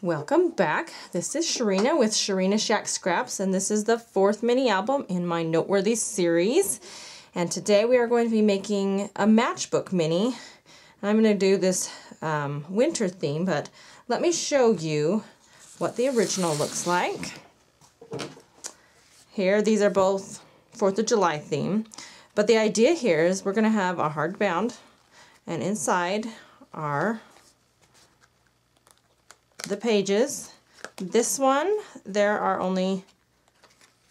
Welcome back. This is Sharina with Sharina Shack Scraps, and this is the 4th mini album in my Noteworthy series. And today we are going to be making a matchbook mini. I'm going to do this winter theme, but let me show you what the original looks like. Here, these are both 4th of July theme, but the idea here is we're going to have a hardbound, and inside are the pages. This one, there are only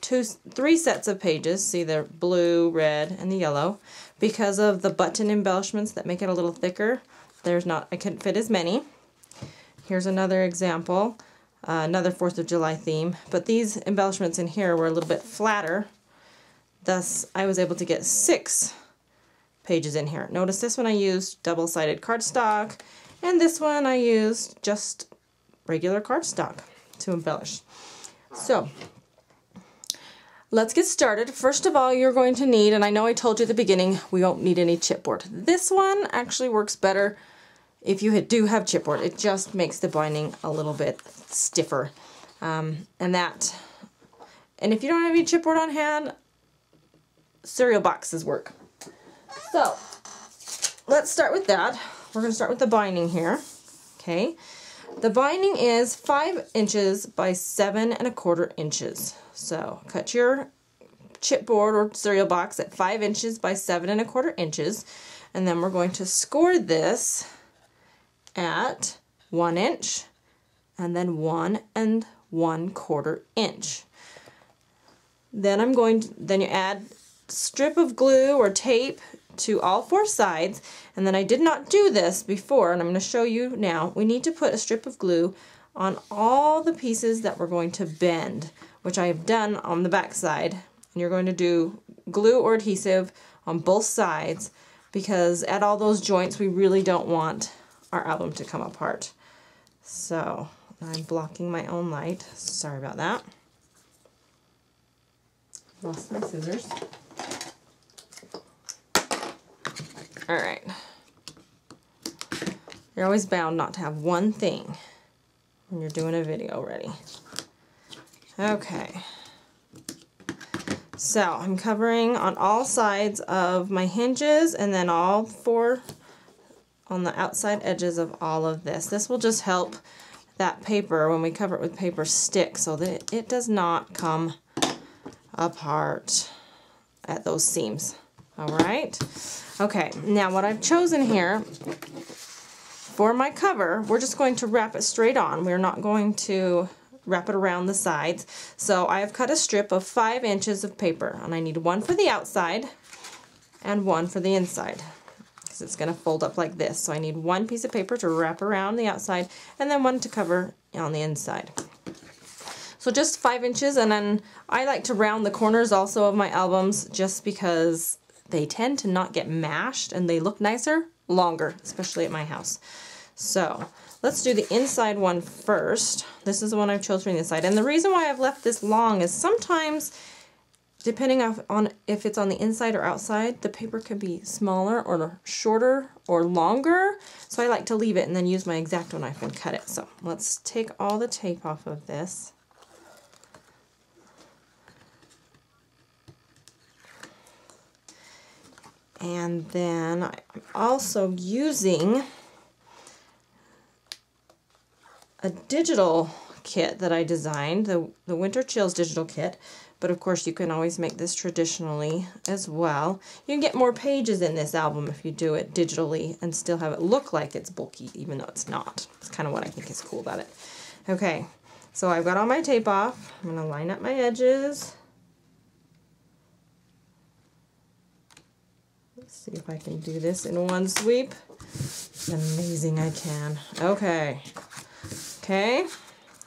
3 sets of pages. See, they're blue, red, and the yellow. Because of the button embellishments that make it a little thicker, I couldn't fit as many. Here's another example, another 4th of July theme, but these embellishments in here were a little bit flatter. Thus, I was able to get 6 pages in here. Notice this one I used double-sided cardstock, and this one I used just regular cardstock to embellish. So let's get started. First of all, you're going to need, and I know I told you at the beginning, we won't need any chipboard. This one actually works better if you do have chipboard. It just makes the binding a little bit stiffer. And if you don't have any chipboard on hand, cereal boxes work. So let's start with that. We're going to start with the binding here. Okay. The binding is 5 inches by 7 1/4 inches. So cut your chipboard or cereal box at 5 inches by 7 1/4 inches, and then we're going to score this at 1 inch and then 1 1/4 inch. Then you add strip of glue or tape to all 4 sides, and then I did not do this before, and I'm going to show you now. We need to put a strip of glue on all the pieces that we're going to bend, which I have done on the back side. And you're going to do glue or adhesive on both sides, because at all those joints we really don't want our album to come apart. So I'm blocking my own light. Sorry about that. Lost my scissors. Alright, you're always bound not to have one thing when you're doing a video ready. Okay, so I'm covering on all sides of my hinges and then all 4 on the outside edges of all of this. This will just help that paper, when we cover it with paper, stick so that it does not come apart at those seams. Alright. Okay, now what I've chosen here for my cover, we're just going to wrap it straight on. We're not going to wrap it around the sides. So I have cut a strip of 5 inches of paper, and I need 1 for the outside and 1 for the inside, because it's going to fold up like this. So I need 1 piece of paper to wrap around the outside and then 1 to cover on the inside. So just 5 inches, and then I like to round the corners also of my albums just because they tend to not get mashed and they look nicer longer, especially at my house. So let's do the inside one first. This is the one I've chosen for the inside. And the reason why I've left this long is sometimes, depending on if it's on the inside or outside, the paper can be smaller or shorter or longer. So I like to leave it and then use my X-Acto knife and cut it. So let's take all the tape off of this. And then I'm also using a digital kit that I designed, the Winter Chills digital kit, but of course you can always make this traditionally as well. You can get more pages in this album if you do it digitally and still have it look like it's bulky, even though it's not. It's kind of what I think is cool about it. Okay, so I've got all my tape off. I'm going to line up my edges. See if I can do this in one sweep. Amazing, I can. Okay. Okay.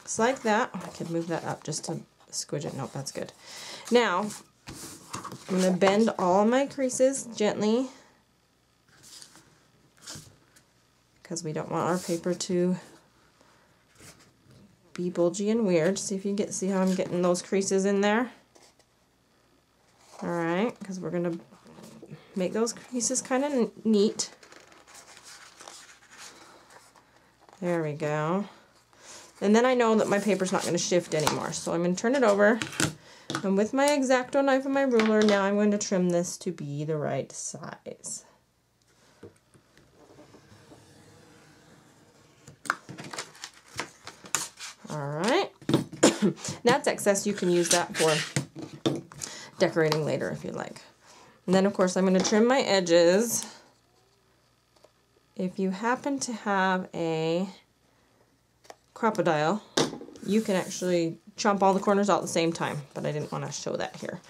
Just like that. I could move that up just to squidge it. Nope, that's good. Now, I'm going to bend all my creases gently, because we don't want our paper to be bulgy and weird. See if you see how I'm getting those creases in there. Alright, because we're going to make those creases kind of neat. There we go. And then I know that my paper's not going to shift anymore. So I'm going to turn it over. And with my X-Acto knife and my ruler, now I'm going to trim this to be the right size. Alright. That's excess. You can use that for decorating later if you like. And then of course I'm going to trim my edges. If you happen to have a crocodile, you can actually chomp all the corners out at the same time, but I didn't want to show that here.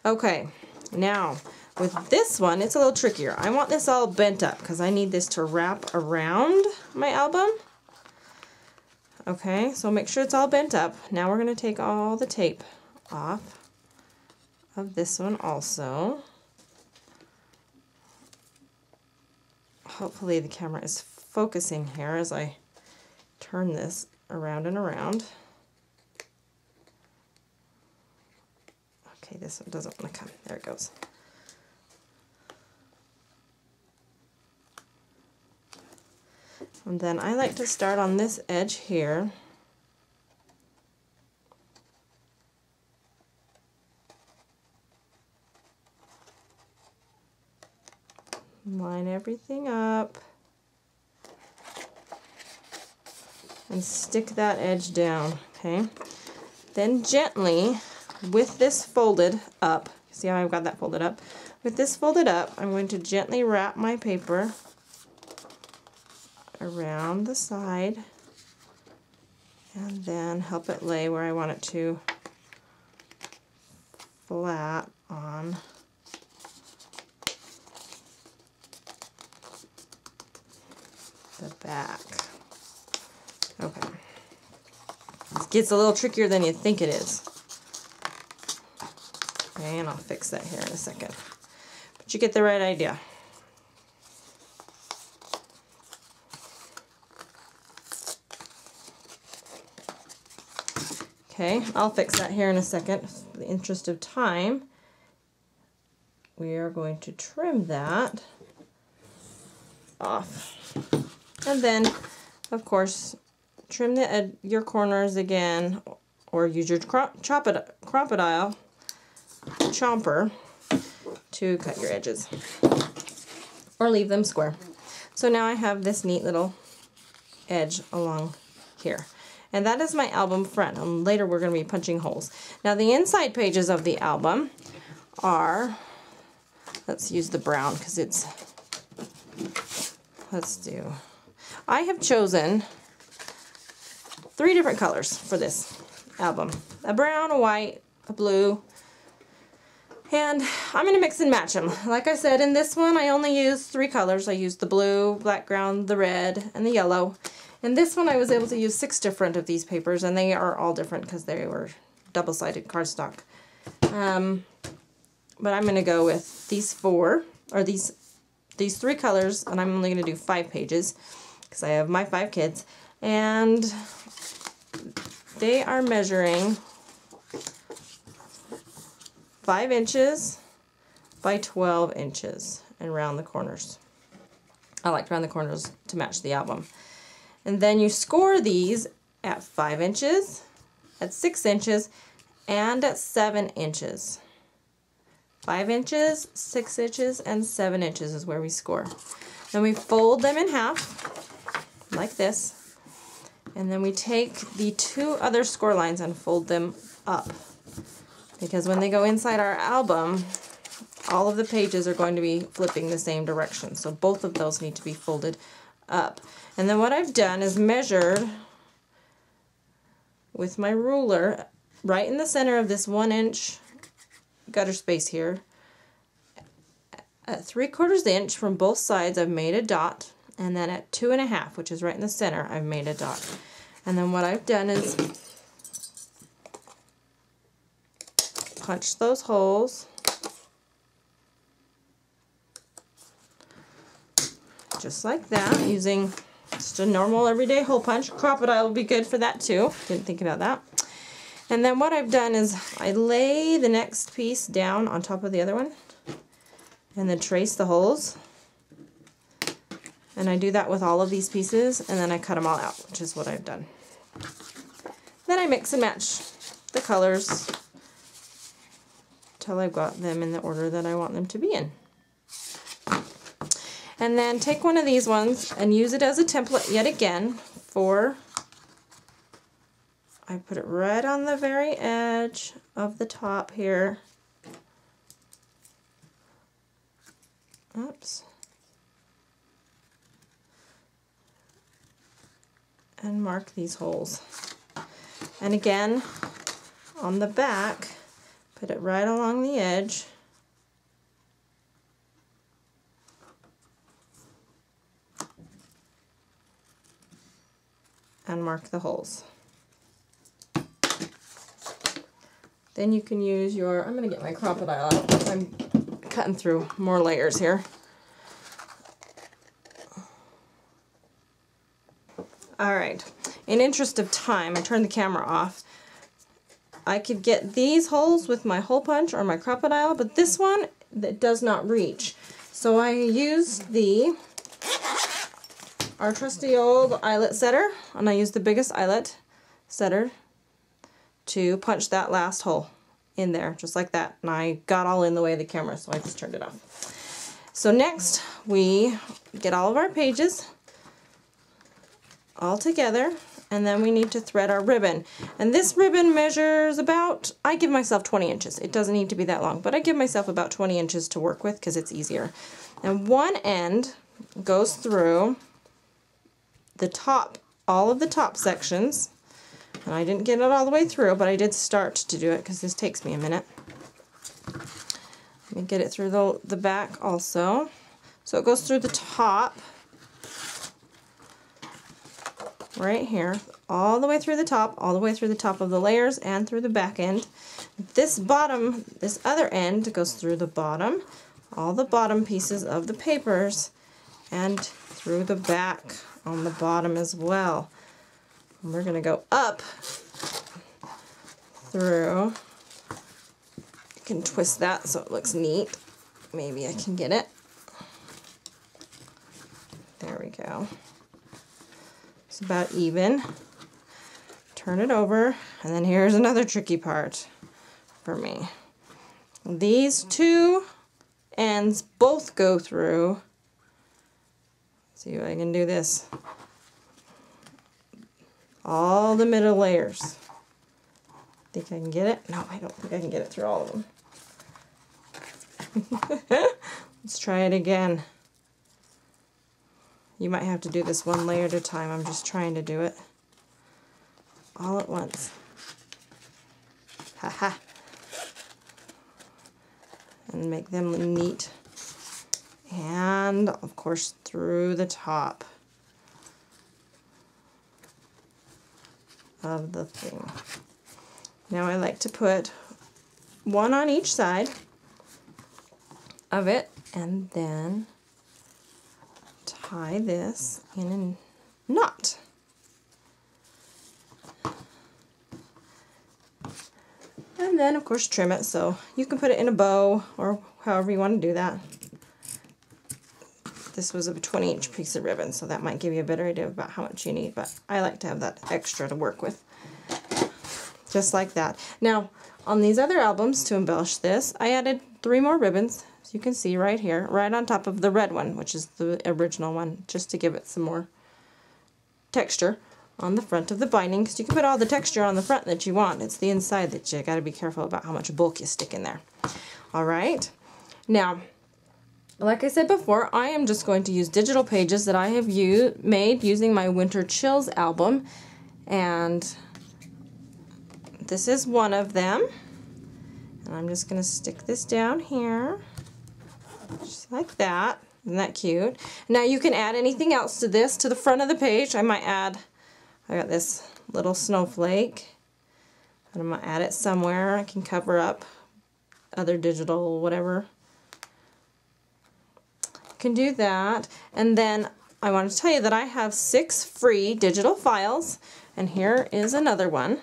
Okay, now with this one, it's a little trickier. I want this all bent up because I need this to wrap around my album. Okay, so make sure it's all bent up. Now we're going to take all the tape off of this one also. Hopefully the camera is focusing here as I turn this around and around. Okay, this one doesn't want to come. There it goes. And then I like to start on this edge here. Line everything up. And stick that edge down, okay? Then gently, with this folded up, see how I've got that folded up? With this folded up, I'm going to gently wrap my paper around the side and then help it lay where I want it to, flat on the back. Okay. This gets a little trickier than you think it is. Okay, and I'll fix that here in a second. But you get the right idea. Okay, I'll fix that here in a second. For the interest of time, we are going to trim that off. And then, of course, trim your corners again, or use your crocodile chomper to cut your edges, or leave them square. So now I have this neat little edge along here. And that is my album front. Later we're going to be punching holes. Now the inside pages of the album are, let's use the brown because it's, I have chosen 3 different colors for this album. A brown, a white, a blue, and I'm going to mix and match them. Like I said, in this one I only used 3 colors. I used the blue, background, the red, and the yellow. In this one I was able to use 6 different of these papers, and they are all different because they were double-sided cardstock. But I'm going to go with these 4, or these 3 colors, and I'm only going to do 5 pages because I have my 5 kids. And they are measuring 5 inches by 12 inches and round the corners. I like to round the corners to match the album. And then you score these at 5 inches, at 6 inches, and at 7 inches. 5 inches, 6 inches, and 7 inches is where we score. Then we fold them in half, like this. And then we take the 2 other score lines and fold them up. Because when they go inside our album, all of the pages are going to be flipping the same direction. So both of those need to be folded up. And then what I've done is measured with my ruler right in the center of this 1-inch gutter space here. At 3/4 inch from both sides I've made a dot, and then at 2.5, which is right in the center, I've made a dot. And then what I've done is punch those holes just like that, using just a normal everyday hole punch. Crocodile will be good for that too. Didn't think about that. And then what I've done is I lay the next piece down on top of the other one and then trace the holes. And I do that with all of these pieces, and then I cut them all out, which is what I've done. then I mix and match the colors till I've got them in the order that I want them to be in. And then take one of these ones and use it as a template yet again for, I put it right on the very edge of the top here. Oops. And mark these holes. And again, on the back, put it right along the edge. And mark the holes. Then you can use your, I'm going to get my crocodile out because I'm cutting through more layers here. Alright, in interest of time, I turned the camera off. I could get these holes with my hole punch or my crocodile, but this one that does not reach. So I used our trusty old eyelet setter, and I used the biggest eyelet setter to punch that last hole in there, just like that. And I got all in the way of the camera, so I just turned it off. So next, we get all of our pages all together, and then we need to thread our ribbon. And this ribbon measures about, I give myself 20 inches. It doesn't need to be that long, but I give myself about 20 inches to work with because it's easier. And one end goes through the top, all of the top sections. And I didn't get it all the way through, but I did start to do it because this takes me a minute. Let me get it through the back also. So it goes through the top, right here, all the way through the top, all the way through the top of the layers and through the back end. This bottom, this other end goes through the bottom, all the bottom pieces of the papers, and through the back on the bottom as well. And we're going to go up through. You can twist that so it looks neat. Maybe I can get it. There we go. It's about even. Turn it over, and then here's another tricky part for me. These two ends both go through. See if I can do this. All the middle layers. Think I can get it? No, I don't think I can get it through all of them. Let's try it again. You might have to do this one layer at a time. I'm just trying to do it all at once. Haha. And make them neat. And, of course, through the top of the thing. Now I like to put one on each side of it, and then tie this in a knot. And then, of course, trim it, so you can put it in a bow or however you want to do that. This was a 20-inch piece of ribbon, so that might give you a better idea about how much you need, but I like to have that extra to work with. Just like that. Now, on these other albums, to embellish this, I added 3 more ribbons, as you can see right here, right on top of the red one, which is the original one, just to give it some more texture on the front of the binding, because you can put all the texture on the front that you want. It's the inside that you got to be careful about how much bulk you stick in there. Alright, now, like I said before, I am just going to use digital pages that I have made using my Winter Chills album, and this is one of them. And I'm just going to stick this down here, just like that. Isn't that cute? Now you can add anything else to this, to the front of the page. I might add, I got this little snowflake, and I'm going to add it somewhere. I can cover up other digital whatever. Can do that. And then I want to tell you that I have 6 free digital files, and here is another one,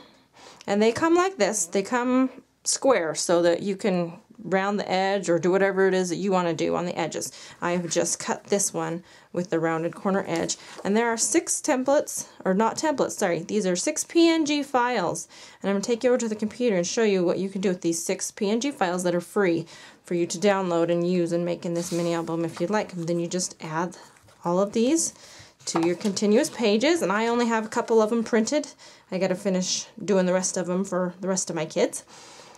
and they come like this. They come square so that you can round the edge or do whatever it is that you want to do on the edges. I have just cut this one with the rounded corner edge. And there are 6 templates, or not templates, sorry, these are 6 PNG files. And I'm going to take you over to the computer and show you what you can do with these 6 PNG files that are free for you to download and use and make in this mini album if you'd like. And then you just add all of these to your continuous pages, and I only have a couple of them printed. I got to finish doing the rest of them for the rest of my kids.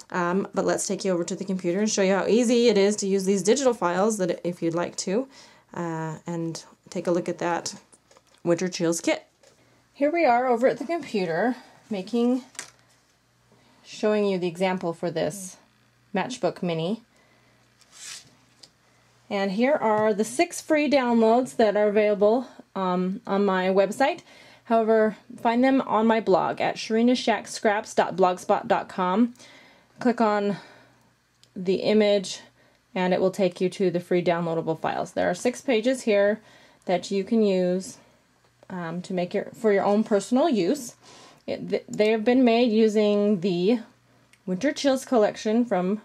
But let's take you over to the computer and show you how easy it is to use these digital files that if you'd like to, and take a look at that Winter Chills kit. Here we are over at the computer showing you the example for this Matchbook Mini. And here are the 6 free downloads that are available on my website. However, find them on my blog at shrinashackscraps.blogspot.com. Click on the image and it will take you to the free downloadable files. There are 6 pages here that you can use to make for your own personal use. They have been made using the Winter Chills collection from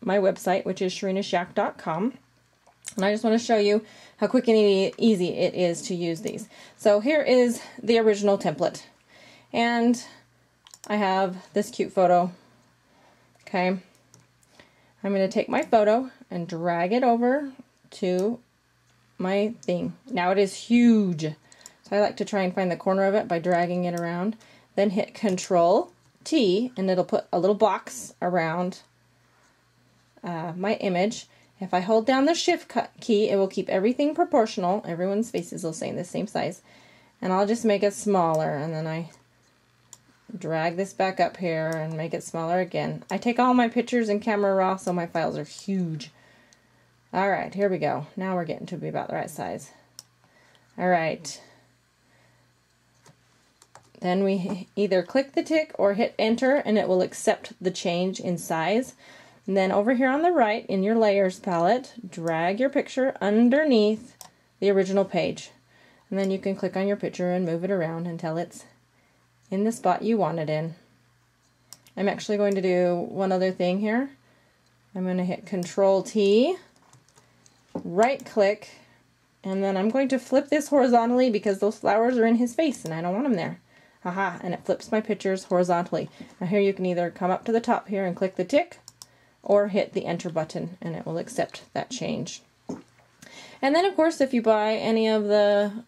my website, which is shrinashack.com. And I just want to show you how quick and easy it is to use these. So here is the original template. And I have this cute photo. Okay. I'm going to take my photo and drag it over to my thing. Now it is huge. So I like to try and find the corner of it by dragging it around. Then hit Control-T and it'll put a little box around my image. If I hold down the Shift key, it will keep everything proportional. Everyone's faces will stay the same size. And I'll just make it smaller. And then I drag this back up here and make it smaller again. I take all my pictures in Camera Raw, so my files are huge. Alright, here we go. Now we're getting to be about the right size. Alright. Then we either click the tick or hit Enter, and it will accept the change in size. And then over here on the right, in your Layers palette, drag your picture underneath the original page. And then you can click on your picture and move it around until it's in the spot you want it in. I'm actually going to do one other thing here. I'm going to hit Control-T, right-click, and then I'm going to flip this horizontally because those flowers are in his face and I don't want them there. Aha, and it flips my pictures horizontally. Now here you can either come up to the top here and click the tick, or hit the Enter button and it will accept that change. And then of course if you buy any of the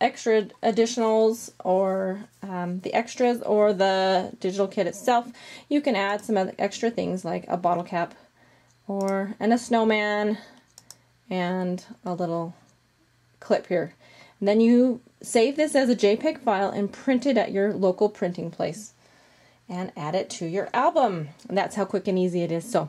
extra additionals or the extras or the digital kit itself, you can add some other extra things like a bottle cap and a snowman and a little clip here. And then you save this as a JPEG file and print it at your local printing place and add it to your album. And that's how quick and easy it is. So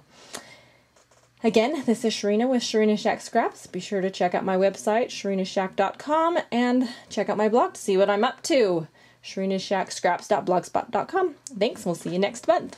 again, this is Shrina with Shrina Shack Scraps. Be sure to check out my website, shrinashack.com, and check out my blog to see what I'm up to, shrinashackscraps.blogspot.com. Thanks, we'll see you next month.